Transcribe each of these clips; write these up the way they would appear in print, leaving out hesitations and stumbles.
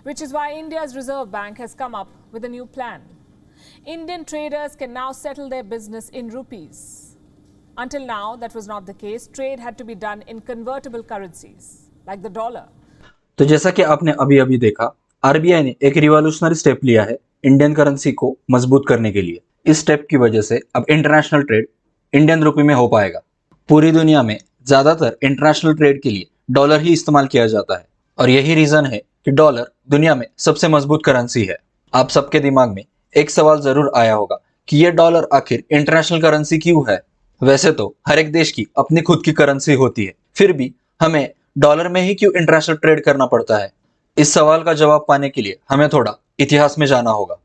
which is why India's Reserve Bank has come up with a new plan. Indian traders can now settle their business in rupees. Until now, that was not the case. Trade had to be done in convertible currencies, like the dollar. तो जैसा कि आपने अभी अभी देखा, RBI ने एक revolutionary step लिया है इंडियन करेंसी को मजबूत करने के लिए। इस स्टेप की वजह से अब इंटरनेशनल ट्रेड इंडियन रुपए में हो पाएगा। पूरी दुनिया में ज्यादातर इंटरनेशनल ट्रेड के लिए डॉलर ही इस्तेमाल किया जाता है और यही रीजन है कि डॉलर दुनिया में सबसे मजबूत करेंसी है। आप सबके दिमाग में एक सवाल जरूर आया होगा कि ये डॉलर आखिर इंटरनेशनल करेंसी क्यों है। वैसे तो हर एक देश की अपनी खुद की करेंसी होती है, फिर भी हमें डॉलर में ही क्यों इंटरनेशनल ट्रेड करना पड़ता है? इस सवाल का जवाब पाने के लिए हमें थोड़ा इतिहास में जाना होगा।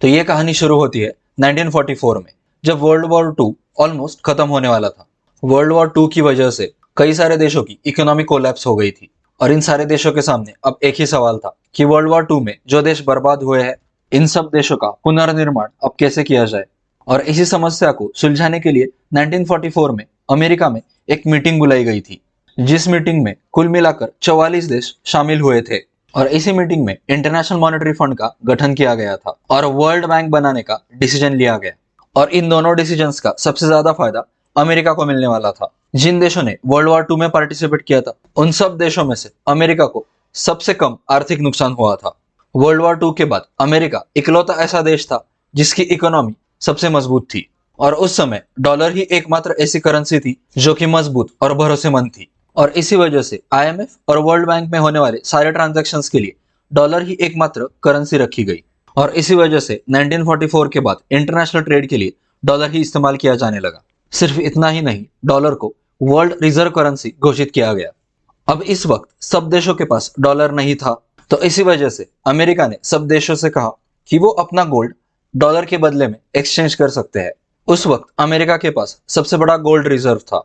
तो ये कहानी शुरू होती है 1944 में, जब वर्ल्ड वॉर 2 ऑलमोस्ट खत्म होने वाला था। वर्ल्ड वॉर 2 की वजह से कई सारे देशों की इकोनॉमी कोलैप्स हो गई थी और इन सारे देशों के सामने अब एक ही सवाल था कि वर्ल्ड वॉर 2 में जो देश बर्बाद हुए हैं, इन सब देशों का पुनर्निर्माण अब कैसे किया जाए। और इसी समस्या को सुलझाने के लिए 1944 में अमेरिका में एक मीटिंग बुलाई गई थी, जिस मीटिंग में कुल मिलाकर 44 देश शामिल हुए थे और इसी मीटिंग में इंटरनेशनल मॉनेटरी फंड का गठन किया गया था और वर्ल्ड बैंक बनाने का डिसीजन लिया गया। और इन दोनों डिसीजंस का सबसे ज्यादा फायदा अमेरिका को मिलने वाला था। जिन देशों ने वर्ल्ड वॉर 2 में पार्टिसिपेट किया था, उन सब देशों में से अमेरिका को सबसे कम आर्थिक नुकसान हुआ था। वर्ल्ड वॉर 2 के बाद अमेरिका इकलौता ऐसा देश था जिसकी इकोनॉमी सबसे मजबूत थी और उस समय डॉलर ही एकमात्र ऐसी करेंसी थी जो कि मजबूत और भरोसेमंद थी। और इसी वजह से आईएमएफ और वर्ल्ड बैंक में होने वाले सारे ट्रांजैक्शंस के लिए डॉलर ही एकमात्र करेंसी रखी गई। और इसी वजह से 1944 के बाद इंटरनेशनल ट्रेड के लिए डॉलर ही इस्तेमाल किया जाने लगा। सिर्फ इतना ही नहीं, डॉलर को वर्ल्ड रिजर्व करेंसी घोषित किया गया। अब इस वक्त सब देशों के पास डॉलर नहीं था, तो इसी वजह से अमेरिका ने सब देशों से कहा कि वो अपना गोल्ड डॉलर के बदले में एक्सचेंज कर सकते हैं। उस वक्त अमेरिका के पास सबसे बड़ा गोल्ड रिजर्व था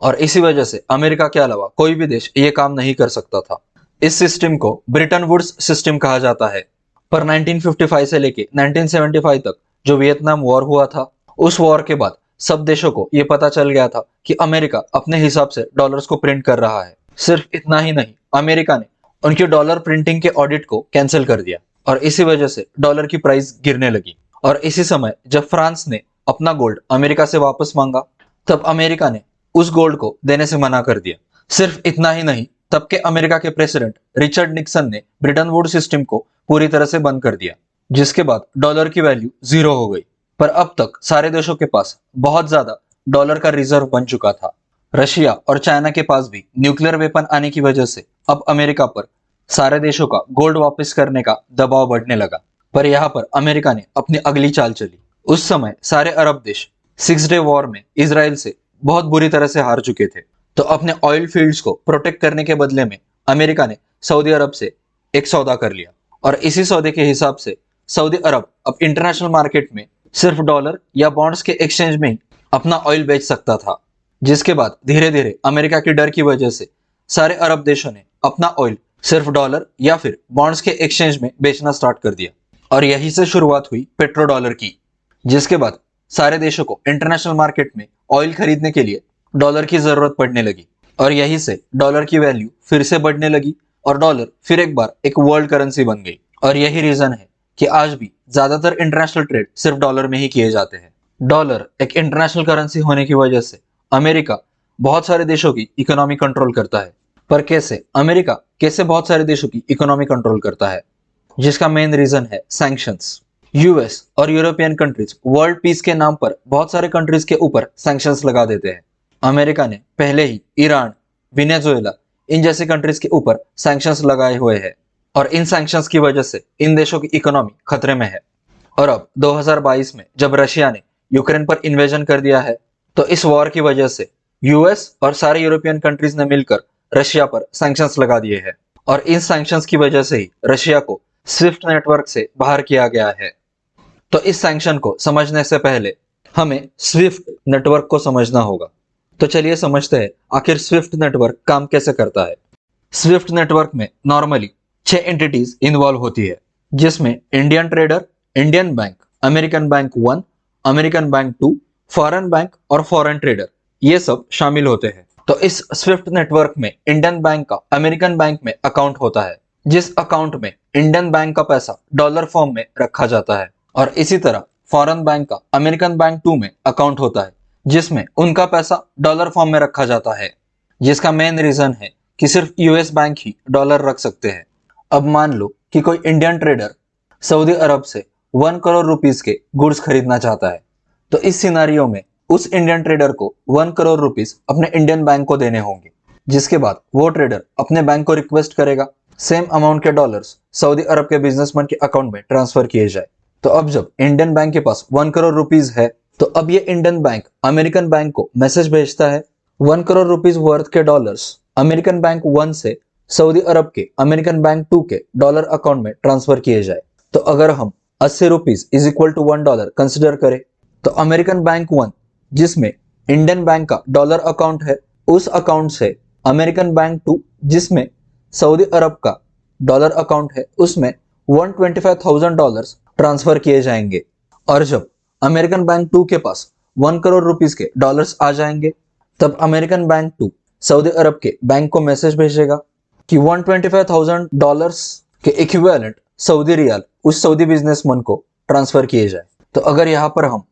और इसी वजह से अमेरिका के अलावा कोई भी देश ये काम नहीं कर सकता था। इस सिस्टम को ब्रिटन वुड्स सिस्टम कहा जाता है। पर 1955 से लेके 1975 तक जो वियतनाम वॉर हुआ था, उस वॉर के बाद सब देशों को ये पता चल गया था कि अमेरिका अपने हिसाब से डॉलर्स को प्रिंट कर रहा है। सिर्फ इतना ही नहीं, अमेरिका ने उनकी डॉलर प्रिंटिंग के ऑडिट को कैंसिल कर दिया और इसी वजह से डॉलर की प्राइस गिरने लगी। और इसी समय जब फ्रांस ने अपना गोल्ड अमेरिका से वापस मांगा, तब अमेरिका ने उस गोल्ड को देने से मना कर दिया। सिर्फ इतना ही नहीं, तब के अमेरिका के प्रेसिडेंट रिचर्ड निक्सन ने ब्रिटन वुड्स सिस्टम को पूरी तरह से बंद कर दिया, जिसके बाद डॉलर की वैल्यू 0 हो गई। पर अब तक सारे देशों के पास बहुत ज्यादा डॉलर का रिजर्व बन चुका था। रशिया और चाइना के पास भी न्यूक्लियर वेपन आने की वजह से अब अमेरिका पर सारे देशों का गोल्ड वापस करने का दबाव बढ़ने लगा। पर यहाँ पर अमेरिका ने अपनी अगली चाल चली। उस समय सारे अरब देश 6 डे वॉर में इजराइल से बहुत बुरी तरह से हार चुके थे, तो अपने ऑयल फील्ड्स को प्रोटेक्ट करने के बदले में अमेरिका ने सऊदी अरब से एक सौदा कर लिया और इसी सौदे के हिसाब से सऊदी अरब अब इंटरनेशनल मार्केट में सिर्फ डॉलर या बॉन्ड्स के एक्सचेंज में ही अपना ऑयल बेच सकता था। जिसके बाद धीरे धीरे अमेरिका की डर की वजह से सारे अरब देशों ने अपना ऑयल सिर्फ डॉलर या फिर बॉन्ड्स के एक्सचेंज में बेचना स्टार्ट कर दिया और यहीं से शुरुआत हुई पेट्रो डॉलर की। जिसके बाद सारे देशों को इंटरनेशनल मार्केट में ऑयल खरीदने के लिए डॉलर की जरूरत पड़ने लगी और यहीं से डॉलर की वैल्यू फिर से बढ़ने लगी और डॉलर फिर एक बार एक वर्ल्ड करेंसी बन गई। और यही रीजन है कि आज भी ज्यादातर इंटरनेशनल ट्रेड सिर्फ डॉलर में ही किए जाते हैं। डॉलर एक इंटरनेशनल करेंसी होने की वजह से अमेरिका बहुत सारे देशों की इकोनॉमी कंट्रोल करता है। पर कैसे अमेरिका कैसे बहुत सारे देशों की इकोनॉमी कंट्रोल करता है? जिसका मेन रीजन है सैंक्शंस। यूएस और यूरोपियन कंट्रीज वर्ल्ड पीस के नाम पर बहुत सारे कंट्रीज के ऊपर सैंक्शंस लगा देते हैं। अमेरिका ने पहले ही ईरान, वेनेजुएला, इन जैसी कंट्रीज के ऊपर सैंक्शंस लगाए हुए हैं और इन सैंक्शंस की वजह से इन देशों की इकोनॉमी खतरे में है। और अब 2022 में जब रशिया ने यूक्रेन पर इन्वेजन कर दिया है, तो इस वॉर की वजह से यूएस और सारे यूरोपियन कंट्रीज ने मिलकर रशिया पर सैंक्शंस लगा दिए हैं और इन सैंक्शंस की वजह से ही रशिया को स्विफ्ट नेटवर्क से बाहर किया गया है। तो इस सैंक्शन को समझने से पहले हमें स्विफ्ट नेटवर्क को समझना होगा। तो चलिए समझते हैं आखिर स्विफ्ट नेटवर्क काम कैसे करता है। स्विफ्ट नेटवर्क में नॉर्मली 6 एंटिटीज इन्वॉल्व होती है, जिसमें Indian trader, Indian bank, American bank 1, American bank 2, foreign bank और फॉरेन ट्रेडर, ये सब शामिल होते हैं। तो इस स्विफ्ट नेटवर्क में इंडियन बैंक का अमेरिकन बैंक में अकाउंट होता है, जिस अकाउंट में इंडियन बैंक का पैसा डॉलर फॉर्म में रखा जाता है और इसी तरह फॉरेन बैंक का अमेरिकन बैंक 2 में अकाउंट होता है जिसमें उनका पैसा डॉलर फॉर्म में रखा जाता है, जिसका मेन रीजन है कि सिर्फ यूएस बैंक ही डॉलर रख सकते हैं। अब मान लो कि कोई इंडियन ट्रेडर सऊदी अरब से 1 करोड़ रुपीस के गुड्स खरीदना चाहता है, तो इस सिनारियो में उस इंडियन ट्रेडर को 1 करोड़ रुपीस अपने इंडियन बैंक को देने होंगे, जिसके बाद वो ट्रेडर अपने बैंक को रिक्वेस्ट करेगा सेम अमाउंट के डॉलर्स सऊदी अरब के बिजनेसमैन के अकाउंट में ट्रांसफर किए जाए। तो अब जब इंडियन बैंक के पास 1 करोड़ रुपीस है, तो अब ये इंडियन बैंक अमेरिकन बैंक को मैसेज भेजता है 1 करोड़ रुपीस वर्थ के डॉलर्स अमेरिकन बैंक 1 से सऊदी अरब के अमेरिकन बैंक 2 के डॉलर अकाउंट में ट्रांसफर किए जाए। तो अगर हम 80 rupees is equal to $1 consider करें, तो अमेरिकन बैंक 1 जिसमें इंडियन बैंक का डॉलर अकाउंट है, उस अकाउंट से अमेरिकन बैंक 2 जिसमें सऊदी अरब का डॉलर अकाउंट है, उसमें $125,000 ट्रांसफर किए जाएंगे। और जब अमेरिकन बैंक 2 के पास 1 करोड़ रुपीस के डॉलर्स आ जाएंगे, तब अमेरिकन बैंक 2 सऊदी अरब के बैंक को मैसेज भेजेगा कि $125,000 के इक्विवेलेंट सऊदी रियाल उस सऊदी बिजनेसमैन को ट्रांसफर किए जाए। तो अगर यहाँ पर हम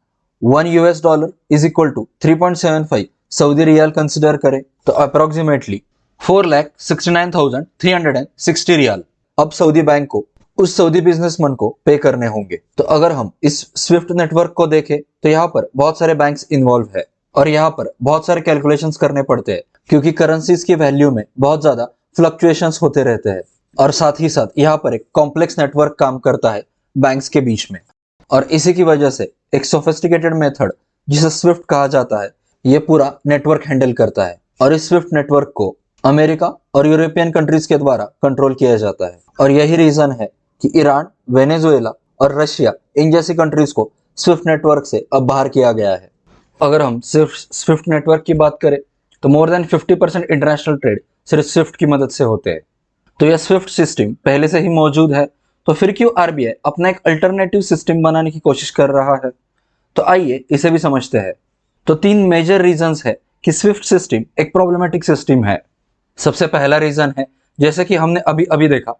$1 is equal to 3.75 Saudi riyal consider करें, तो अप्रोक्सीमेटली 4,69,360 रियाल अब सऊदी बैंक को उस सऊदी बिजनेसमैन को पे करने होंगे। तो अगर हम इस स्विफ्ट नेटवर्क को देखें, तो यहाँ पर बहुत सारे बैंक्स इन्वॉल्व है और यहाँ पर बहुत सारे कैलकुलेशंस करने पड़ते हैं, क्योंकि करेंसीज की वैल्यू में बहुत ज्यादा फ्लक्चुएशंस होते रहते हैं और साथ ही साथ यहाँ पर एक कॉम्प्लेक्स नेटवर्क काम करता है बैंक्स के बीच में। और इसी की वजह से एक सोफिस्टिकेटेड मेथड जिसे स्विफ्ट कहा जाता है, ये पूरा नेटवर्क हैंडल करता है और इस स्विफ्ट नेटवर्क को अमेरिका और यूरोपियन कंट्रीज के द्वारा कंट्रोल किया जाता है। और यही रीजन है कि ईरान, वेनेजुएला और रशिया इन जैसी कंट्रीज को स्विफ्ट नेटवर्क से अब बाहर किया गया है। अगर हम सिर्फ स्विफ्ट नेटवर्क की बात करें, तो मोर देन 50% इंटरनेशनल ट्रेड सिर्फ स्विफ्ट की मदद से होते हैं। तो यह स्विफ्ट सिस्टम पहले से ही मौजूद है, तो फिर क्यों आरबीआई अपना एक अल्टरनेटिव सिस्टम बनाने की कोशिश कर रहा है? तो आइए इसे भी समझते हैं। तो 3 मेजर रीजंस है कि स्विफ्ट सिस्टम एक प्रॉब्लमेटिक सिस्टम है। सबसे पहला रीजन है, जैसे कि हमने अभी अभी देखा,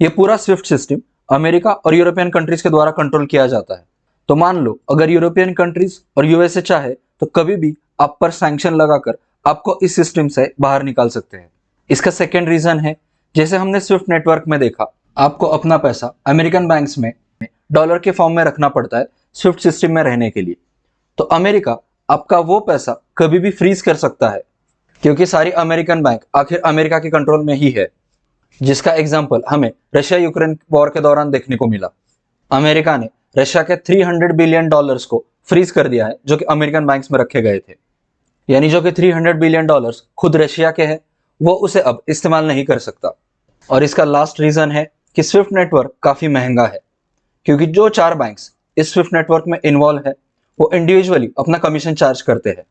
ये पूरा स्विफ्ट सिस्टम अमेरिका और यूरोपियन कंट्रीज के द्वारा कंट्रोल किया जाता है। तो मान लो अगर यूरोपियन कंट्रीज और यूएसए चाहे तो कभी भी आप पर सैंक्शन लगाकर आपको इस सिस्टम से बाहर निकाल सकते हैं। इसका सेकेंड रीजन है, जैसे हमने स्विफ्ट नेटवर्क में देखा, आपको अपना पैसा अमेरिकन बैंक्स में डॉलर के फॉर्म में रखना पड़ता है स्विफ्ट सिस्टम में रहने के लिए। तो अमेरिका आपका वो पैसा कभी भी फ्रीज कर सकता है, क्योंकि सारी अमेरिकन बैंक आखिर अमेरिका के कंट्रोल में ही है, जिसका एग्जाम्पल हमें रशिया यूक्रेन वॉर के दौरान देखने को मिला। अमेरिका ने रशिया के $300 बिलियन को फ्रीज कर दिया है, जो कि अमेरिकन बैंक्स में रखे गए थे। यानी जो कि $300 बिलियन खुद रशिया के हैं, वो उसे अब इस्तेमाल नहीं कर सकता। और इसका लास्ट रीजन है कि स्विफ्ट नेटवर्क काफी महंगा है, क्योंकि जो 4 बैंक्स इस स्विफ्ट नेटवर्क में इन्वॉल्व है, वो इंडिविजुअली अपना कमीशन चार्ज करते हैं।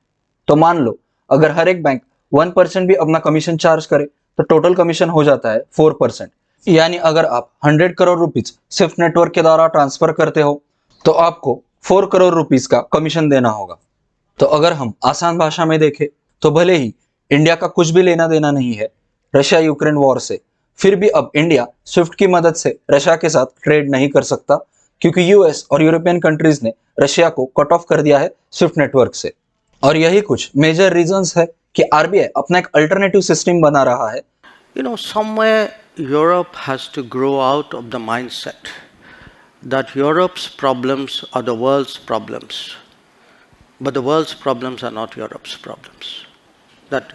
तो मान लो अगर हर एक बैंक 1% भी अपना कमीशन चार्ज करे, तो टोटल कमीशन हो जाता है 4%। यानी अगर आप 100 करोड़ रुपीज स्विफ्ट नेटवर्क के द्वारा ट्रांसफर करते हो, तो आपको 4 करोड़ रुपीज का कमीशन देना होगा। तो अगर हम आसान भाषा में देखें, तो भले ही इंडिया का कुछ भी लेना देना नहीं है रशिया यूक्रेन वॉर से, फिर भी अब इंडिया स्विफ्ट की मदद से रशिया के साथ ट्रेड नहीं कर सकता, क्योंकि यूएस और यूरोपियन कंट्रीज ने रशिया को कट ऑफ कर दिया है स्विफ्ट नेटवर्क से। और यही कुछ मेजर रीजंस है कि आरबीआई अपना एक अल्टरनेटिव सिस्टम बना रहा है। You know, somewhere Europe has to grow out of the mindset that Europe's problems are the world's problems, but the world's problems are not Europe's problems. That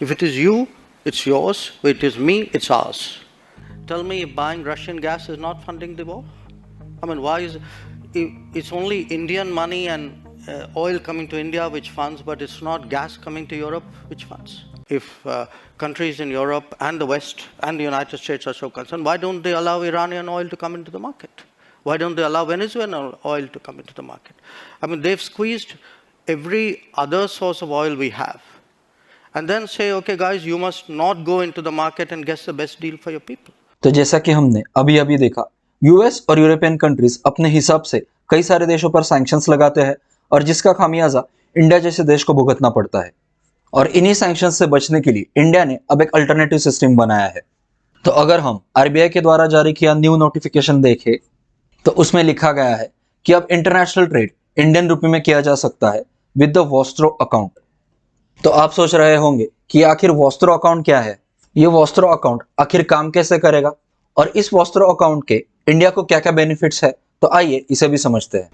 if it is you, it's yours. If it is me, it's ours. Tell me if buying Russian gas is not funding the war? I mean, why is it's only Indian money and oil coming to India which funds, but it's not gas coming to Europe which funds? If countries in Europe and the West and the United States are so concerned, why don't they allow Iranian oil to come into the market? Why don't they allow Venezuelan oil to come into the market? I mean, they've squeezed every other source of oil we have. And then say, okay guys, you must not go into the market and get the best deal for your people. तो जैसा कि हमने अभी अभी देखा, US और European countries अपने हिसाब से कई सारे देशों पर सैंक्शंस लगाते हैं, और जिसका खामियाजा इंडिया जैसे देश को भुगतना पड़ता है। और इन्हीं सैंक्शंस से बचने के लिए इंडिया ने अब एक अल्टरनेटिव सिस्टम बनाया है। तो अगर हम आरबीआई के द्वारा जारी किया न्यू नोटिफिकेशन देखें तो उसमें लिखा गया है कि अब इंटरनेशनल ट्रेड इंडियन रुपये में किया जा सकता है विद द वॉस्ट्रो अकाउंट। तो आप सोच रहे होंगे कि आखिर वॉस्ट्रो अकाउंट क्या है, ये वॉस्ट्रो अकाउंट आखिर काम कैसे करेगा और इस वॉस्ट्रो अकाउंट के इंडिया को क्या क्या बेनिफिट्स है, तो आइए इसे भी समझते हैं।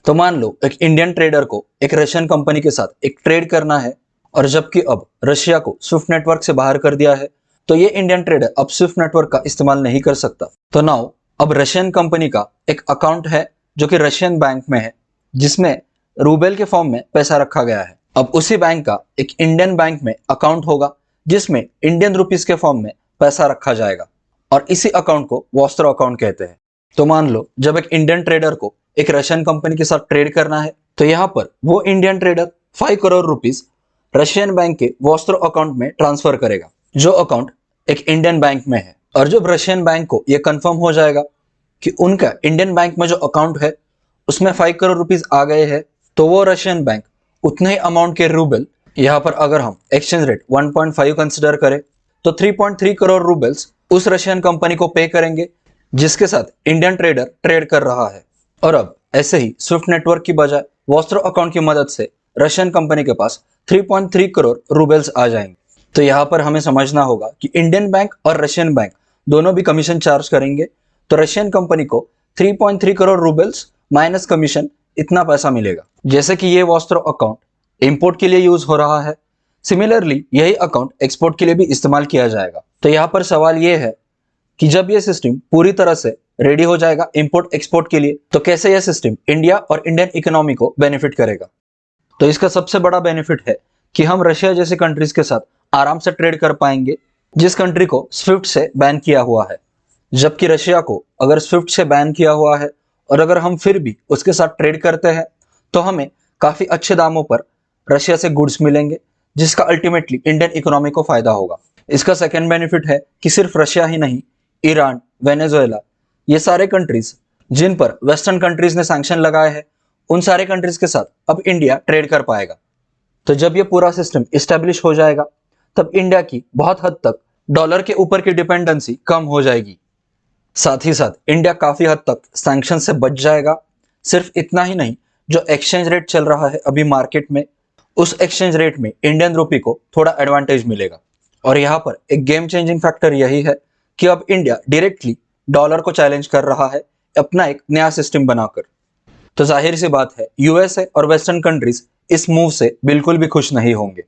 तो मान लो एक इंडियन ट्रेडर को एक रशियन कंपनी के साथ एक ट्रेड करना है और जबकि अब रशिया को स्विफ्ट नेटवर्क से बाहर कर दिया है तो ये इंडियन ट्रेडर अब स्विफ्ट नेटवर्क का इस्तेमाल नहीं कर सकता। तो नाउ अब रशियन कंपनी का एक अकाउंट है जो कि रशियन बैंक में है जिसमें रूबेल के फॉर्म में पैसा रखा गया है। अब उसी बैंक का एक इंडियन बैंक में अकाउंट होगा जिसमें इंडियन रुपीस के फॉर्म में पैसा रखा जाएगा और इसी अकाउंट को वॉस्ट्रो अकाउंट कहते हैं। तो मान लो जब एक इंडियन ट्रेडर को एक रशियन कंपनी के साथ ट्रेड करना है तो यहाँ पर वो Indian trader 5 crore rupees Russian bank के वॉस्ट्रो अकाउंट में ट्रांसफर करेगा जो अकाउंट एक इंडियन बैंक में है। और जब रशियन बैंक को यह कंफर्म हो जाएगा कि उनका इंडियन बैंक में जो अकाउंट है उसमें 5 करोड़ रुपीस आ गए हैं तो वो रशियन बैंक उतने ही अमाउंट के रूबल, यहाँ पर अगर हम एक्सचेंज रेट 1.5 कंसिडर करें तो 3.3 करोड़ रूबल्स उस रशियन कंपनी को पे करेंगे जिसके साथ इंडियन ट्रेडर ट्रेड कर रहा है। और अब ऐसे ही स्विफ्ट नेटवर्क की बजाय वॉस्ट्रो अकाउंट की मदद से रशियन कंपनी के पास 3.3 करोड़ रूबल्स आ जाएंगे। तो यहाँ पर हमें समझना होगा कि इंडियन बैंक और रशियन बैंक दोनों भी कमीशन चार्ज करेंगे तो रशियन कंपनी को 3.3 करोड़ रूबल्स माइनस कमीशन इतना पैसा मिलेगा। जैसे कि ये वॉस्ट्रो अकाउंट इंपोर्ट के लिए यूज हो रहा है, सिमिलरली यही अकाउंट एक्सपोर्ट के लिए भी इस्तेमाल किया जाएगा। तो यहाँ पर सवाल ये है कि जब ये सिस्टम पूरी तरह से रेडी हो जाएगा इंपोर्ट एक्सपोर्ट के लिए तो कैसे यह सिस्टम इंडिया और इंडियन इकोनॉमी को बेनिफिट करेगा। तो इसका सबसे बड़ा बेनिफिट है कि हम रशिया जैसे कंट्रीज के साथ आराम से ट्रेड कर पाएंगे जिस कंट्री को स्विफ्ट से बैन किया हुआ है। जबकि रशिया को अगर स्विफ्ट से बैन किया हुआ है और अगर हम फिर भी उसके साथ ट्रेड करते हैं तो हमें काफी अच्छे दामों पर रशिया से गुड्स मिलेंगे जिसका अल्टीमेटली इंडियन इकोनॉमी को फायदा होगा। इसका सेकेंड बेनिफिट है कि सिर्फ रशिया ही नहीं, ईरान, वेनेजुएला, ये सारे कंट्रीज जिन पर वेस्टर्न कंट्रीज ने सैंक्शन लगाए हैं उन सारे कंट्रीज के साथ अब इंडिया ट्रेड कर पाएगा। तो जब ये पूरा सिस्टम इस्टेब्लिश हो जाएगा तब इंडिया की बहुत हद तक डॉलर के ऊपर की डिपेंडेंसी कम हो जाएगी। साथ ही साथ इंडिया काफी हद तक सैंक्शन से बच जाएगा। सिर्फ इतना ही नहीं, जो एक्सचेंज रेट चल रहा है अभी मार्केट में उस एक्सचेंज रेट में इंडियन रुपी को थोड़ा एडवांटेज मिलेगा। और यहाँ पर एक गेम चेंजिंग फैक्टर यही है कि अब इंडिया डायरेक्टली डॉलर को चैलेंज कर रहा है अपना एक नया सिस्टम बनाकर। तो जाहिर सी बात है यूएसए और वेस्टर्न कंट्रीज इस मूव से बिल्कुल भी खुश नहीं होंगे।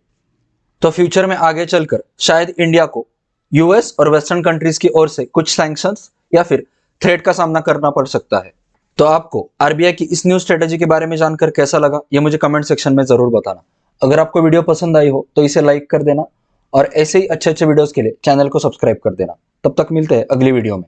तो फ्यूचर में आगे चलकर शायद इंडिया को यूएस और वेस्टर्न कंट्रीज की ओर से कुछ सैंक्शंस या फिर थ्रेट का सामना करना पड़ सकता है। तो आपको आरबीआई की इस न्यू स्ट्रेटेजी के बारे में जानकर कैसा लगा ये मुझे कमेंट सेक्शन में जरूर बताना। अगर आपको वीडियो पसंद आई हो तो इसे लाइक कर देना और ऐसे ही अच्छे अच्छे वीडियोस के लिए चैनल को सब्सक्राइब कर देना। तब तक मिलते हैं अगली वीडियो में।